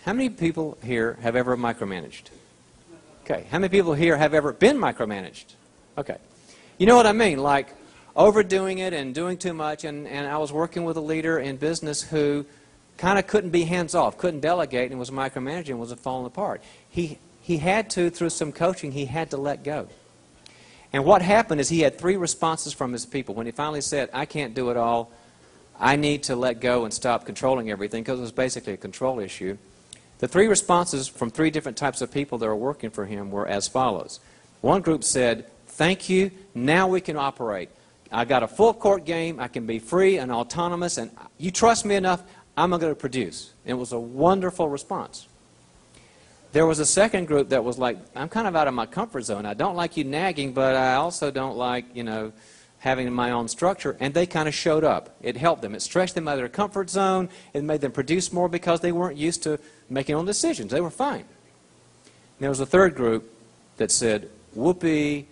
How many people here have ever micromanaged? Okay. How many people here have ever been micromanaged? Okay. You know what I mean? Like overdoing it and doing too much. And I was working with a leader in business who kind of couldn't be hands-off, couldn't delegate, and was micromanaging and was falling apart. He had to, through some coaching, he had to let go. And what happened is he had 3 responses from his people. When he finally said, I can't do it all, I need to let go and stop controlling everything, because it was basically a control issue. The 3 responses from 3 different types of people that were working for him were as follows. One group said, thank you, now we can operate. I got a full court game, I can be free and autonomous, and you trust me enough, I'm going to produce. And it was a wonderful response. There was a second group that was like, I'm kind of out of my comfort zone. I don't like you nagging, but I also don't like, having my own structure. And they kind of showed up. It helped them. It stretched them out of their comfort zone. It made them produce more because they weren't used to making own decisions. They were fine. And there was a third group that said, whoopee,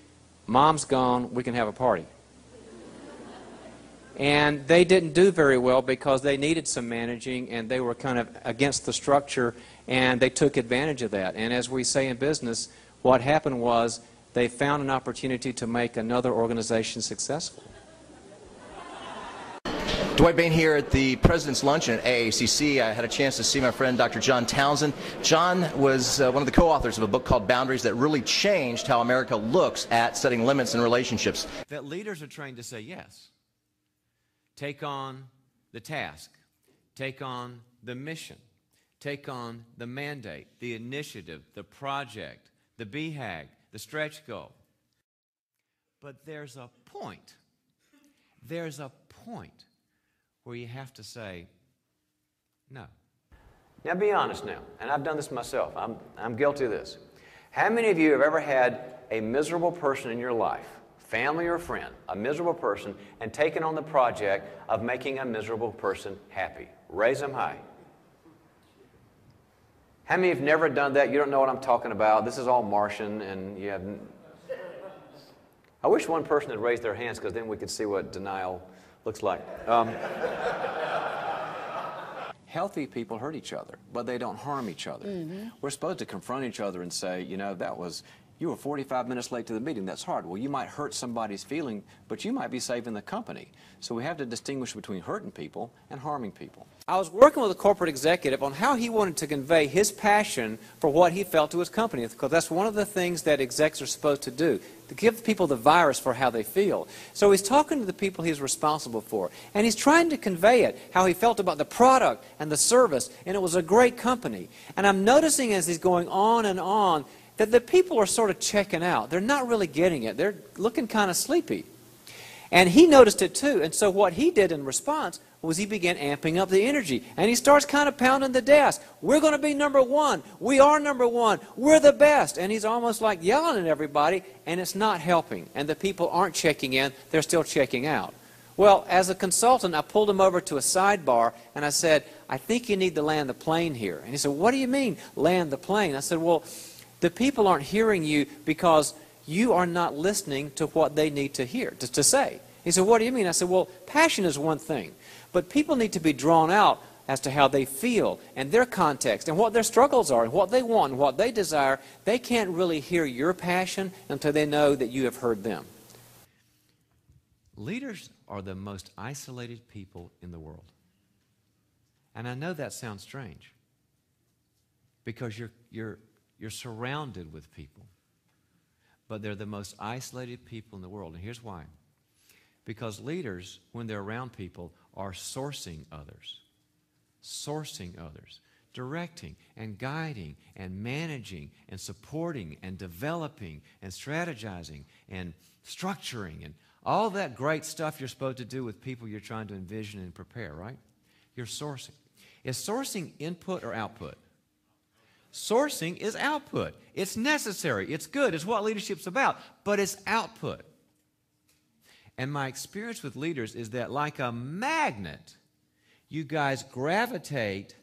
mom's gone, we can have a party. And they didn't do very well because they needed some managing, and they were kind of against the structure, and they took advantage of that. And as we say in business, what happened was they found an opportunity to make another organization successful. Dwight Bain here at the President's Luncheon at AACC. I had a chance to see my friend Dr. John Townsend. John was one of the co-authors of a book called Boundaries that really changed how America looks at setting limits in relationships. That leaders are trained to say yes. Take on the task. Take on the mission. Take on the mandate, the initiative, the project, the BHAG, the stretch goal. But there's a point. There's a point where you have to say no. Now be honest now, and I've done this myself. I'm guilty of this. How many of you have ever had a miserable person in your life, family or friend, a miserable person, and taken on the project of making a miserable person happy? Raise them high. How many have never done that? You don't know what I'm talking about. This is all Martian, and you haven't. I wish one person had raised their hands, because then we could see what denial looks like. Healthy people hurt each other, but they don't harm each other. Mm-hmm. We're supposed to confront each other and say, you were 45 minutes late to the meeting. That's hard. Well, you might hurt somebody's feeling, but you might be saving the company. So we have to distinguish between hurting people and harming people. I was working with a corporate executive on how he wanted to convey his passion for what he felt to his company, because that's one of the things that execs are supposed to do, to give people the virus for how they feel. So he's talking to the people he's responsible for, and he's trying to convey it, how he felt about the product and the service, and it was a great company. And I'm noticing as he's going on and on, that the people are sort of checking out. They're not really getting it. They're looking kind of sleepy. And he noticed it too. And so what he did in response was he began amping up the energy. And he starts kind of pounding the desk. We're going to be number one. We are number one. We're the best. And he's almost like yelling at everybody, and it's not helping. And the people aren't checking in. They're still checking out. Well, as a consultant, I pulled him over to a sidebar, and I said, I think you need to land the plane here. And he said, what do you mean, land the plane? I said, well, the people aren't hearing you because you are not listening to what they need to hear, to say. He said, what do you mean? I said, well, passion is one thing, but people need to be drawn out as to how they feel and their context and what their struggles are and what they want and what they desire. They can't really hear your passion until they know that you have heard them. Leaders are the most isolated people in the world. And I know that sounds strange, because you're surrounded with people, but they're the most isolated people in the world. And here's why. Because leaders, when they're around people, are sourcing others, directing and guiding and managing and supporting and developing and strategizing and structuring and all that great stuff you're supposed to do with people you're trying to envision and prepare, right? You're sourcing. Is sourcing input or output? Sourcing is output. It's necessary. It's good. It's what leadership's about. But it's output. And my experience with leaders is that, like a magnet, you guys gravitate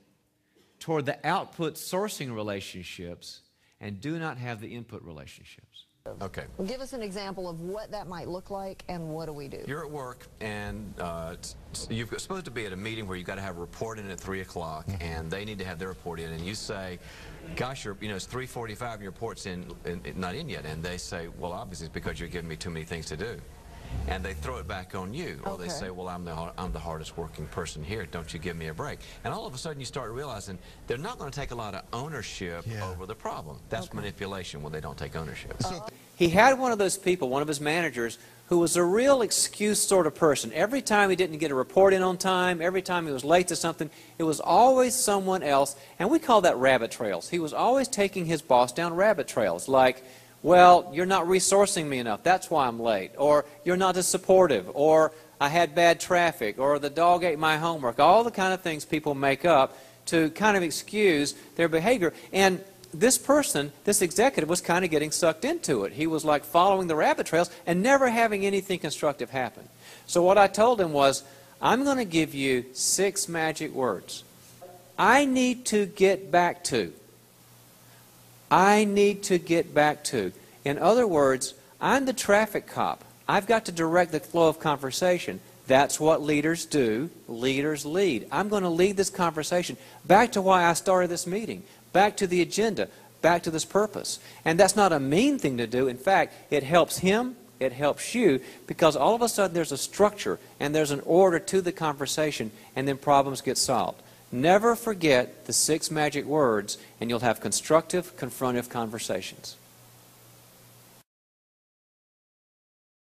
toward the output sourcing relationships and do not have the input relationships. Okay. Well, give us an example of what that might look like and what do we do? You're at work and you're supposed to be at a meeting where you've got to have a report in at 3 o'clock and they need to have their report in, and you say, gosh, it's 3:45 and your report's not in yet, and they say, well, obviously it's because you're giving me too many things to do. And they throw it back on you, or they say, well, I'm the hardest working person here, don't you give me a break. And all of a sudden you start realizing they're not going to take a lot of ownership over the problem. That's manipulation when they don't take ownership. He had one of those people, one of his managers, who was a real excuse sort of person. Every time he didn't get a report in on time, every time he was late to something, it was always someone else, and we call that rabbit trails. He was always taking his boss down rabbit trails, like, well, you're not resourcing me enough, that's why I'm late, or you're not as supportive, or I had bad traffic, or the dog ate my homework, all the kind of things people make up to kind of excuse their behavior. And this person, this executive, was kind of getting sucked into it. He was like following the rabbit trails and never having anything constructive happen. So what I told him was, I'm going to give you 6 magic words. I need to get back to. I need to get back to. In other words, I'm the traffic cop. I've got to direct the flow of conversation. That's what leaders do. Leaders lead. I'm going to lead this conversation back to why I started this meeting, back to the agenda, back to this purpose. And that's not a mean thing to do. In fact, it helps him, it helps you, because all of a sudden there's a structure and there's an order to the conversation, and then problems get solved. Never forget the 6 magic words, and you'll have constructive, confrontive conversations.